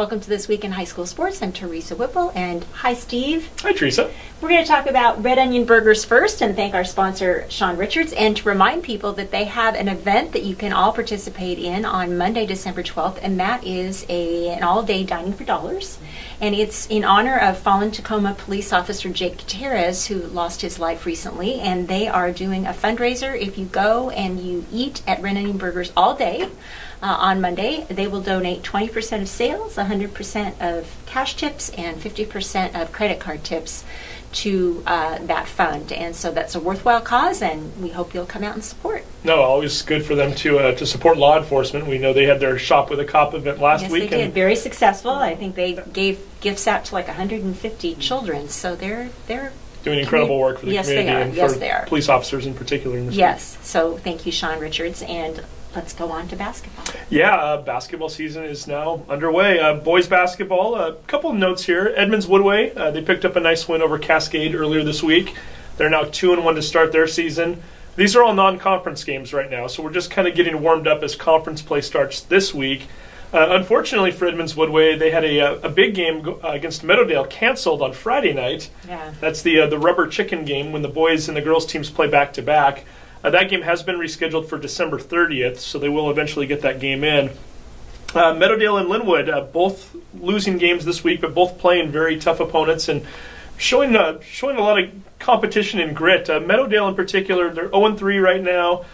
Welcome to This Week in High School Sports. I'm Teresa Whipple, and hi, Steve. Hi, Teresa. We're going to talk about red onion burgers first and thank our sponsor, Sean Richards, and to remind people that they have an event that you can all participate in on Monday, December 12th, and that is an all-day dining for dollars. And it's in honor of fallen Tacoma police officer Jake Gutierrez, who lost his life recently, and they are doing a fundraiser. If you go and you eat at Red Onion Burgers all day, on Monday, they will donate 20% of sales, 100% of cash tips, and 50% of credit card tips to that fund. And so that's a worthwhile cause, and we hope you'll come out and support. No, always good for them to support law enforcement. We know they had their Shop with a Cop event last week. Yes, they did. Very successful. I think they gave gifts out to like 150 children. So they're doing incredible work for the community and for police officers in particular. In this yes. So thank you, Sean Richards. And let's go on to basketball. Yeah, basketball season is now underway. Boys basketball, a couple of notes here. Edmonds-Woodway, they picked up a nice win over Cascade earlier this week. They're now 2-1 to start their season. These are all non-conference games right now, so we're just kind of getting warmed up as conference play starts this week. Unfortunately for Edmonds-Woodway, they had a big game against Meadowdale canceled on Friday night. Yeah. That's the rubber chicken game when the boys and the girls teams play back-to-back. That game has been rescheduled for December 30th, so they will eventually get that game in. Meadowdale and Linwood, both losing games this week, but both playing very tough opponents and showing a lot of competition and grit. Meadowdale in particular, they're 0-3 right now.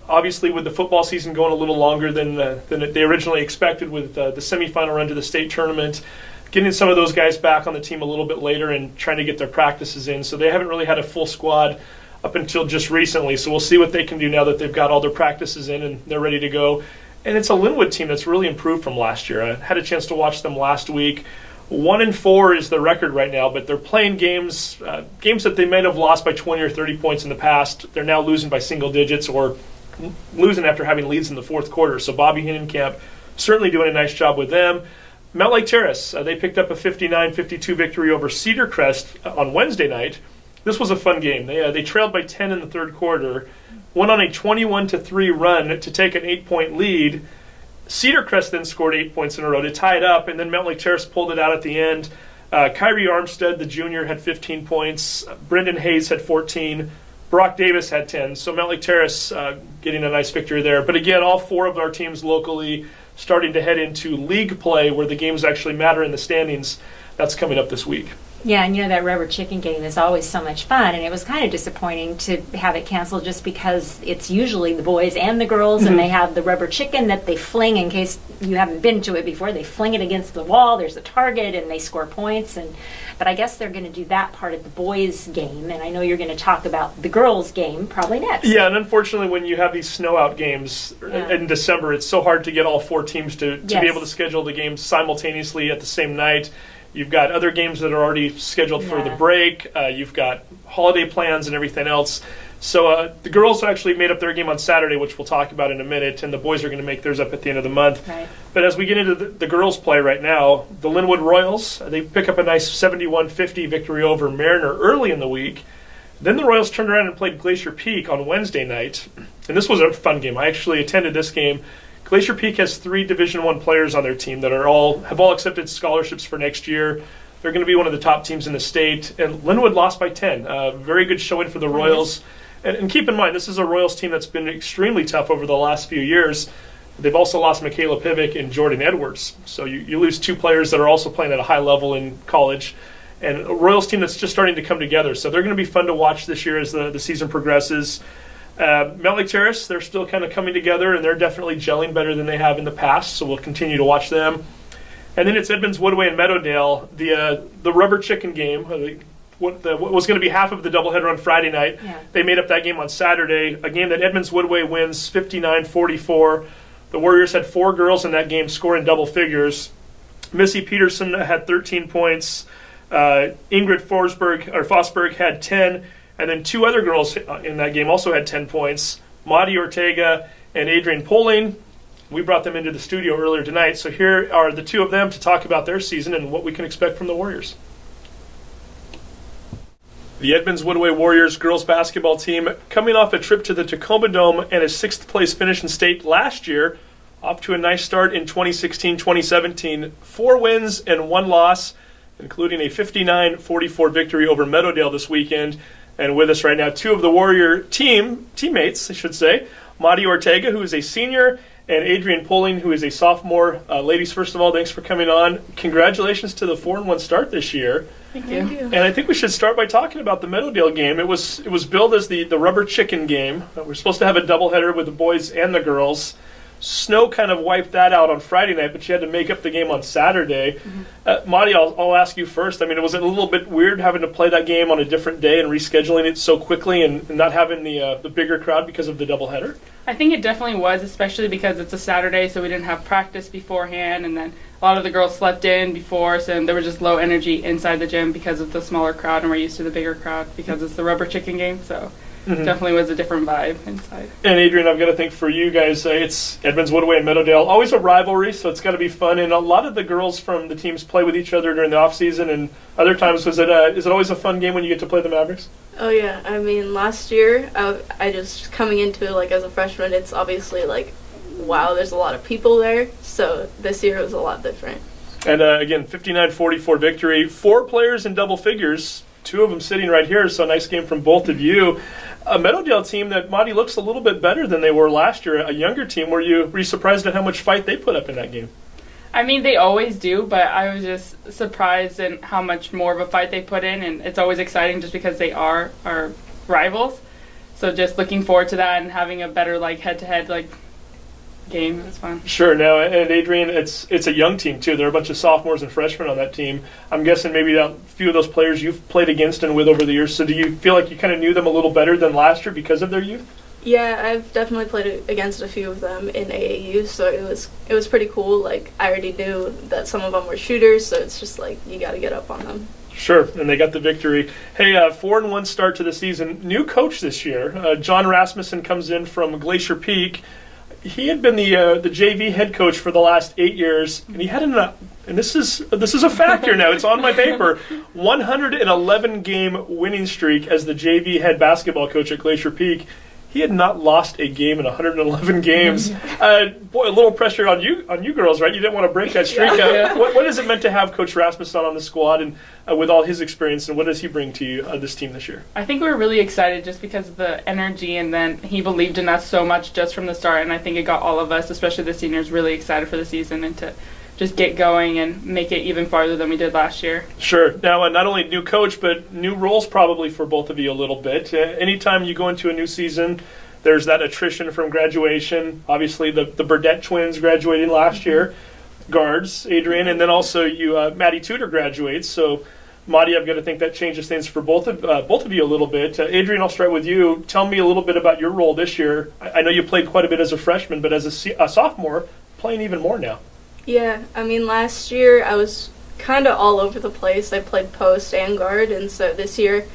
Obviously, with the football season going a little longer than they originally expected with the semifinal run to the state tournament, getting some of those guys back on the team a little bit later and trying to get their practices in. So they haven't really had a full squad up until just recently. So we'll see what they can do now that they've got all their practices in and they're ready to go. And it's a Linwood team that's really improved from last year. I had a chance to watch them last week. 1-4 is the record right now, but they're playing games that they might have lost by 20 or 30 points in the past. They're now losing by single digits or losing after having leads in the fourth quarter. So Bobby Hinnenkamp certainly doing a nice job with them. Mount Lake Terrace, they picked up a 59-52 victory over Cedar Crest on Wednesday night. This was a fun game. They trailed by 10 in the third quarter, went on a 21-3 run to take an 8-point lead. Cedar Crest then scored 8 points in a row to tie it up, and then Mount Lake Terrace pulled it out at the end. Kyrie Armstead, the junior, had 15 points. Brendan Hayes had 14. Brock Davis had 10. So Mount Lake Terrace getting a nice victory there. But again, all four of our teams locally starting to head into league play where the games actually matter in the standings. That's coming up this week. Yeah, and that rubber chicken game is always so much fun, and it was kind of disappointing to have it canceled just because it's usually the boys and the girls, and they have the rubber chicken that they fling, in case you haven't been to it before, they fling it against the wall, there's a target, and they score points. But I guess they're going to do that part of the boys' game, and I know you're going to talk about the girls' game probably next. Yeah, and unfortunately when you have these snow-out games in December, it's so hard to get all four teams to be able to schedule the games simultaneously at the same night. You've got other games that are already scheduled for the break. You've got holiday plans and everything else. So the girls actually made up their game on Saturday, which we'll talk about in a minute, and the boys are going to make theirs up at the end of the month. Right. But as we get into the girls' play right now, the Linwood Royals, they pick up a nice 71-50 victory over Mariner early in the week. Then the Royals turned around and played Glacier Peak on Wednesday night, and this was a fun game. I actually attended this game. Glacier Peak has 3 Division I players on their team that have all accepted scholarships for next year. They're going to be one of the top teams in the state. And Linwood lost by 10. Very good showing for the Royals. And keep in mind, this is a Royals team that's been extremely tough over the last few years. They've also lost Michaela Pivick and Jordan Edwards. So you lose 2 players that are also playing at a high level in college. And a Royals team that's just starting to come together. So they're going to be fun to watch this year as the season progresses. Mount Lake Terrace, they're still kind of coming together, and they're definitely gelling better than they have in the past, so we'll continue to watch them. And then it's Edmonds-Woodway and Meadowdale, the rubber chicken game, what was going to be half of the doubleheader on Friday night. Yeah. They made up that game on Saturday, a game that Edmonds-Woodway wins 59-44. The Warriors had 4 girls in that game scoring double figures. Missy Peterson had 13 points. Ingrid Fosberg had 10. And then 2 other girls in that game also had 10 points. Maudi Ortega and Adrienne Poling. We brought them into the studio earlier tonight. So here are the 2 of them to talk about their season and what we can expect from the Warriors. The Edmonds-Woodway Warriors girls basketball team coming off a trip to the Tacoma Dome and a 6th place finish in state last year off to a nice start in 2016-2017. 4 wins and 1 loss, including a 59-44 victory over Meadowdale this weekend. And with us right now, 2 of the Warrior teammates, I should say, Maudi Ortega, who is a senior, and Adrienne Pulling, who is a sophomore. Ladies, first of all, thanks for coming on. Congratulations to the 4-1 start this year. Thank you. And I think we should start by talking about the Meadowdale game. It was billed as the rubber chicken game. We're supposed to have a doubleheader with the boys and the girls. Snow kind of wiped that out on Friday night, but you had to make up the game on Saturday. Maudi, I'll ask you first. I mean, was it a little bit weird having to play that game on a different day and rescheduling it so quickly and not having the bigger crowd because of the doubleheader? I think it definitely was, especially because it's a Saturday, so we didn't have practice beforehand, and then a lot of the girls slept in before, so there was just low energy inside the gym because of the smaller crowd, and we're used to the bigger crowd because it's the rubber chicken game, so definitely was a different vibe inside. And Adrienne, I've got to think for you guys, it's Edmonds-Woodway and Meadowdale, always a rivalry, so it's got to be fun, and a lot of the girls from the teams play with each other during the off-season, and other times, is it always a fun game when you get to play the Mavericks? Oh yeah, I mean last year I just coming into it as a freshman, it's obviously wow, there's a lot of people there, so this year it was a lot different. And again, 59-44 victory, 4 players in double figures, 2 of them sitting right here, so nice game from both of you. A Meadowdale team that, Maudi, looks a little bit better than they were last year, a younger team. Were you surprised at how much fight they put up in that game? I mean, they always do, but I was just surprised in how much more of a fight they put in, and it's always exciting just because they are our rivals. So just looking forward to that and having a better head-to-head game. It's fun. Sure. Now, and Adrienne, it's a young team too. There are a bunch of sophomores and freshmen on that team. I'm guessing maybe a few of those players you've played against and with over the years. So do you feel like you kind of knew them a little better than last year because of their youth? Yeah, I've definitely played against a few of them in AAU, so it was pretty cool. I already knew that some of them were shooters, so it's just you got to get up on them. Sure, and they got the victory. Hey, 4-1 start to the season. New coach this year. John Rasmussen comes in from Glacier Peak. He had been the JV head coach for the last 8 years, and he had and this is a fact here now. It's on my paper. 111 game winning streak as the JV head basketball coach at Glacier Peak. He had not lost a game in 111 games. Boy, a little pressure on you girls, right? You didn't want to break that streak. What is it meant to have Coach Rasmussen on the squad and with all his experience, and what does he bring to you, this team this year? I think we were really excited just because of the energy, and then he believed in us so much just from the start, and I think it got all of us, especially the seniors, really excited for the season and to just get going and make it even farther than we did last year. Sure. Now, not only new coach, but new roles probably for both of you a little bit. Anytime you go into a new season, there's that attrition from graduation. Obviously, the Burdett twins graduating last year, guards, Adrienne, and then also Maddie Tudor graduates. So, Maudi, I've got to think that changes things for both of you a little bit. Adrienne, I'll start with you. Tell me a little bit about your role this year. I know you played quite a bit as a freshman, but as a sophomore, playing even more now. Yeah, I mean, last year I was kind of all over the place. I played post and guard, and so this year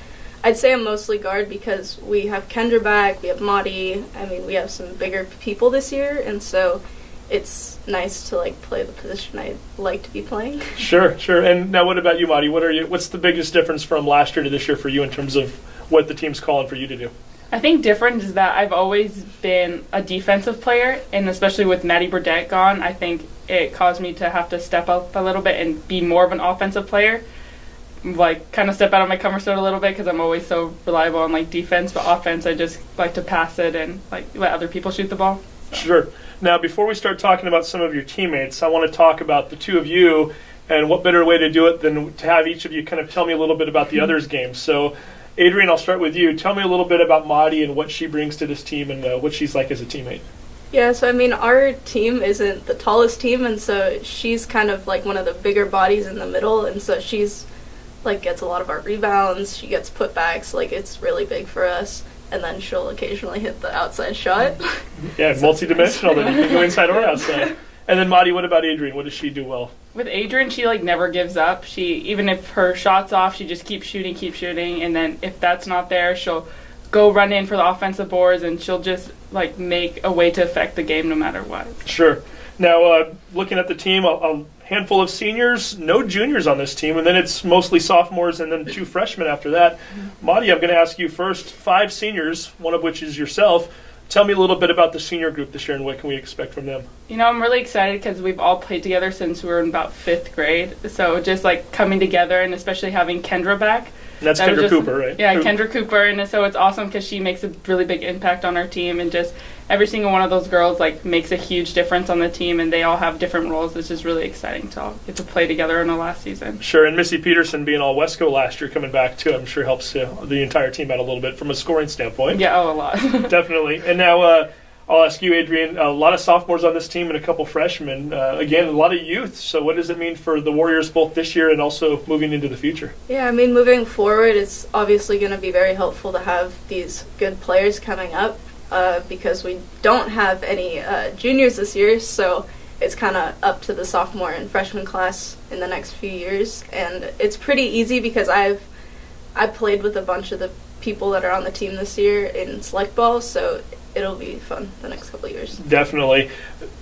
I'd say I'm mostly guard because we have Kendra back, we have Maudi. I mean, we have some bigger people this year, and so it's nice to play the position I like to be playing. Sure. And now, what about you, Maudi? What's the biggest difference from last year to this year for you in terms of what the team's calling for you to do? I think different is that I've always been a defensive player, and especially with Maddie Burdett gone, I think it caused me to have to step up a little bit and be more of an offensive player. Kind of step out of my comfort zone a little bit because I'm always so reliable on defense, but offense I just like to pass it and let other people shoot the ball. So. Sure. Now, before we start talking about some of your teammates, I want to talk about the 2 of you, and what better way to do it than to have each of you kind of tell me a little bit about the others' games. So, Adrienne, I'll start with you. Tell me a little bit about Maudi and what she brings to this team and what she's like as a teammate. Yeah, so I mean, our team isn't the tallest team, and so she's kind of one of the bigger bodies in the middle, and so she's gets a lot of our rebounds, she gets putbacks, it's really big for us, and then she'll occasionally hit the outside shot. Yeah, so multi-dimensional, then you can go inside or outside. And then Maudi, what about Adrienne? What does she do well? With Adrienne, she never gives up. She, even if her shot's off, she just keeps shooting, and then if that's not there, she'll go run in for the offensive boards, and she'll just make a way to affect the game no matter what. Sure. Now, looking at the team, a handful of seniors, no juniors on this team, and then it's mostly sophomores and then 2 freshmen after that. Maudi, I'm going to ask you first, 5 seniors, one of which is yourself. Tell me a little bit about the senior group this year and what can we expect from them? I'm really excited because we've all played together since we were in about 5th grade. So just like coming together and especially having Kendra back. And that's Kendra Cooper, right? Yeah, Kendra Cooper. And so it's awesome because she makes a really big impact on our team. And just every single one of those girls like makes a huge difference on the team. And they all have different roles. It's just really exciting to all get to play together in the last season. Sure. And Missy Peterson being all Wesco last year coming back too, I'm sure helps the entire team out a little bit from a scoring standpoint. Yeah, a lot. Definitely. And now I'll ask you, Adrienne, a lot of sophomores on this team and a couple freshmen. Again, a lot of youth. So what does it mean for the Warriors both this year and also moving into the future? Yeah, I mean, moving forward, it's obviously going to be very helpful to have these good players coming up because we don't have any juniors this year. So it's kind of up to the sophomore and freshman class in the next few years. And it's pretty easy because I played with a bunch of the people that are on the team this year in select ball, so it'll be fun the next couple of years. Definitely.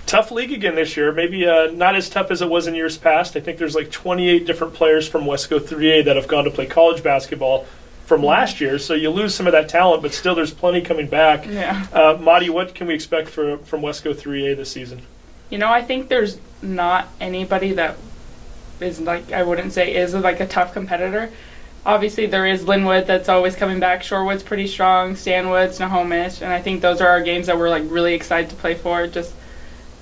Tough league again this year. Maybe not as tough as it was in years past. I think there's like 28 different players from Wesco 3A that have gone to play college basketball from last year, so you lose some of that talent, but still there's plenty coming back. Yeah. Maudi, what can we expect from Wesco 3A this season? I think there's not anybody that is like, I wouldn't say is like a tough competitor. Obviously, there is Linwood that's always coming back. Shorewood's pretty strong. Stanwood, Snohomish, and I think those are our games that we're like really excited to play for, just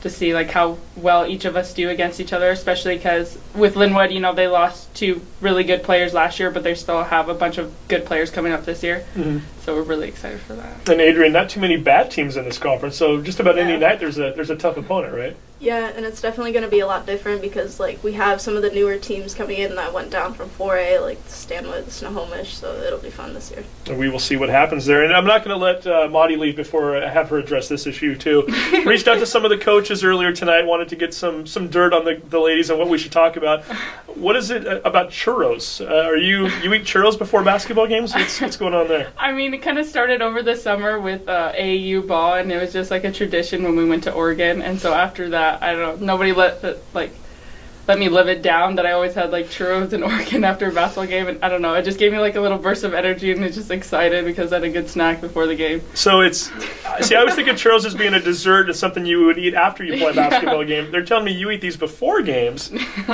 to see like how well each of us do against each other. Especially because with Linwood, they lost 2 really good players last year, but they still have a bunch of good players coming up this year. Mm-hmm. So we're really excited for that. And Adrienne, not too many bad teams in this conference, so just about any night there's a tough opponent, right? Yeah, and it's definitely going to be a lot different because like we have some of the newer teams coming in that went down from 4A, like Stanwood, Snohomish, so it'll be fun this year. And we will see what happens there. And I'm not going to let Maudi leave before I have her address this issue too. Reached out to some of the coaches earlier tonight, wanted to get some dirt on the ladies and what we should talk about. What is it about churros? You eat churros before basketball games? What's going on there? I mean, it kind of started over the summer with AAU ball, and it was just like a tradition when we went to Oregon. And so after that, I don't know, nobody let me live it down that I always had like churros in Oregon after a basketball game, and I don't know, it just gave me like a little burst of energy and it's just excited because I had a good snack before the game. So I was thinking churros as being a dessert is something you would eat after you play a basketball game. They're telling me you eat these before games.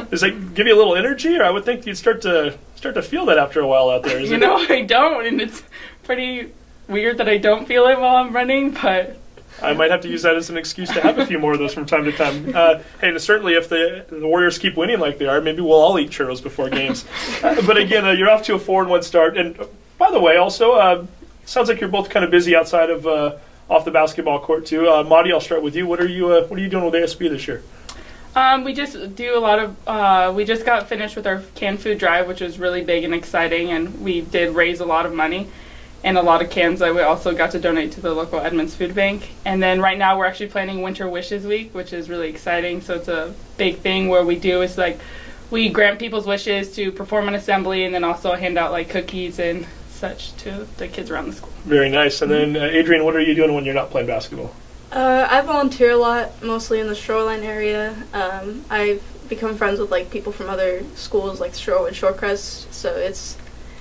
Does that give you a little energy, or I would think you'd start to feel that after a while out there? I don't, and it's pretty weird that I don't feel it while I'm running, but I might have to use that as an excuse to have a few more of those from time to time. Hey, certainly if the Warriors keep winning like they are, maybe we'll all eat churros before games. But again, you're off to a 4-1 start. And by the way, also, sounds like you're both kind of busy outside of off the basketball court too. Maudi, I'll start with you. What are you doing with ASB this year? We just do a lot of. We just got finished with our canned food drive, which was really big and exciting, and we did raise a lot of money. And a lot of cans that we also got to donate to the local Edmonds Food Bank. And then right now we're actually planning Winter Wishes Week, which is really exciting. So it's a big thing where we grant people's wishes to perform an assembly and then also hand out like cookies and such to the kids around the school. Very nice. And then Adrienne, what are you doing when you're not playing basketball? I volunteer a lot, mostly in the Shoreline area. I've become friends with like people from other schools like Shorewood, Shorecrest, so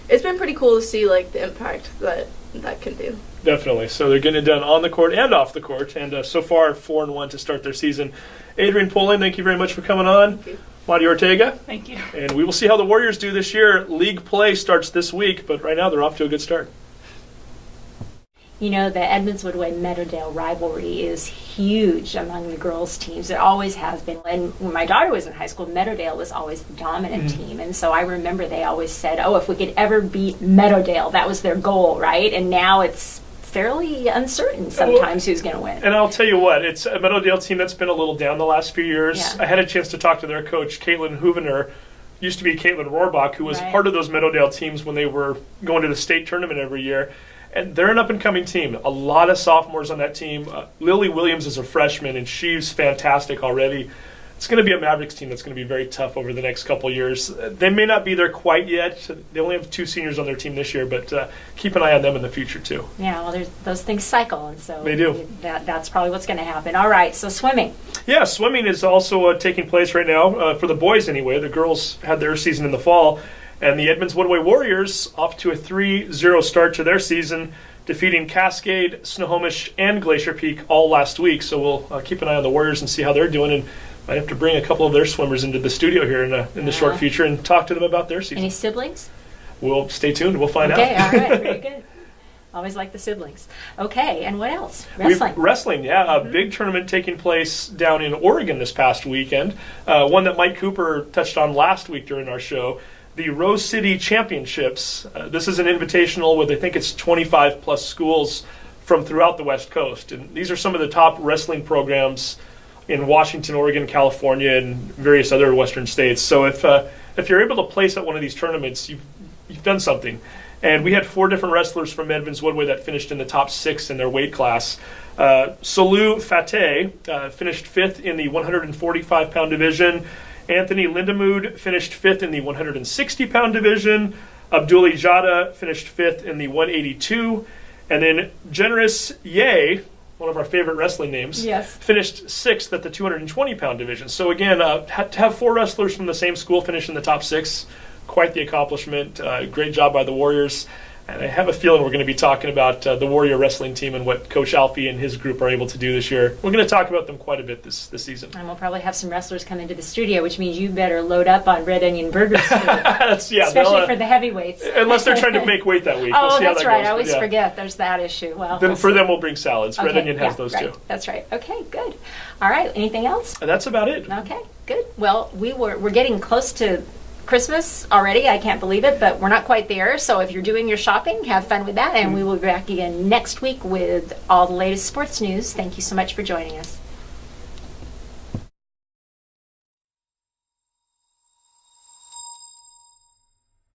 it's been pretty cool to see like the impact that can do. Definitely. So they're getting it done on the court and off the court, and so far 4-1 to start their season. Adrienne Poling, thank you very much for coming on. Thank you. Maudi Ortega. Thank you. And we will see how the Warriors do this year. League play starts this week, but right now they're off to a good start. The Edmonds-Woodway Meadowdale rivalry is huge among the girls' teams. It always has been. And when my daughter was in high school, Meadowdale was always the dominant team. And so I remember they always said, if we could ever beat Meadowdale, that was their goal, right? And now it's fairly uncertain sometimes who's going to win. And I'll tell you what, it's a Meadowdale team that's been a little down the last few years. Yeah. I had a chance to talk to their coach, Caitlin Hoovener, used to be Caitlin Rohrbach, who was part of those Meadowdale teams when they were going to the state tournament every year. And they're an up-and-coming team. A lot of sophomores on that team. Lily Williams is a freshman, and she's fantastic already. It's going to be a Mavericks team that's going to be very tough over the next couple of years. They may not be there quite yet. They only have 2 seniors on their team this year, but keep an eye on them in the future, too. Yeah, well, those things cycle, and so they do. That's probably what's going to happen. All right, so swimming. Yeah, swimming is also taking place right now, for the boys anyway. The girls had their season in the fall. And the Edmonds-Woodway Warriors off to a 3-0 start to their season. defeating Cascade, Snohomish, and Glacier Peak all last week. So we'll keep an eye on the Warriors and see how they're doing, and might have to bring a couple of their swimmers into the studio here in the short future and talk to them about their season. Any siblings? We'll stay tuned. We'll find out. Okay, all right, very good. Always like the siblings. Okay, and what else? Wrestling. Wrestling, yeah. A big tournament taking place down in Oregon this past weekend. One that Mike Cooper touched on last week during our show. The Rose City Championships. This is an invitational with, I think it's 25 plus schools from throughout the West Coast. And these are some of the top wrestling programs in Washington, Oregon, California, and various other Western states. So if you're able to place at one of these tournaments, you've done something. And we had 4 different wrestlers from Edmonds-Woodway that finished in the top 6 in their weight class. Salou Fateh finished 5th in the 145-pound division. Anthony Lindemood finished 5th in the 160-pound division. Abdul Ijada finished 5th in the 182. And then Generous Ye, one of our favorite wrestling names, finished 6th at the 220-pound division. So again, to have 4 wrestlers from the same school finish in the top 6, quite the accomplishment. Great job by the Warriors. And I have a feeling we're going to be talking about the Warrior wrestling team and what Coach Alfie and his group are able to do this year. We're going to talk about them quite a bit this season. And we'll probably have some wrestlers come into the studio, which means you better load up on red onion burgers. Especially for the heavyweights. Unless they're trying to make weight that week. Oh, that's right. I always forget there's that issue. Well, then for them, we'll bring salads. Red onion has those too. That's right. Okay, good. All right. Anything else? That's about it. Okay, good. Well, we're getting close to Christmas already. I can't believe it, but we're not quite there. So if you're doing your shopping, have fun with that. And we will be back again next week with all the latest sports news. Thank you so much for joining us.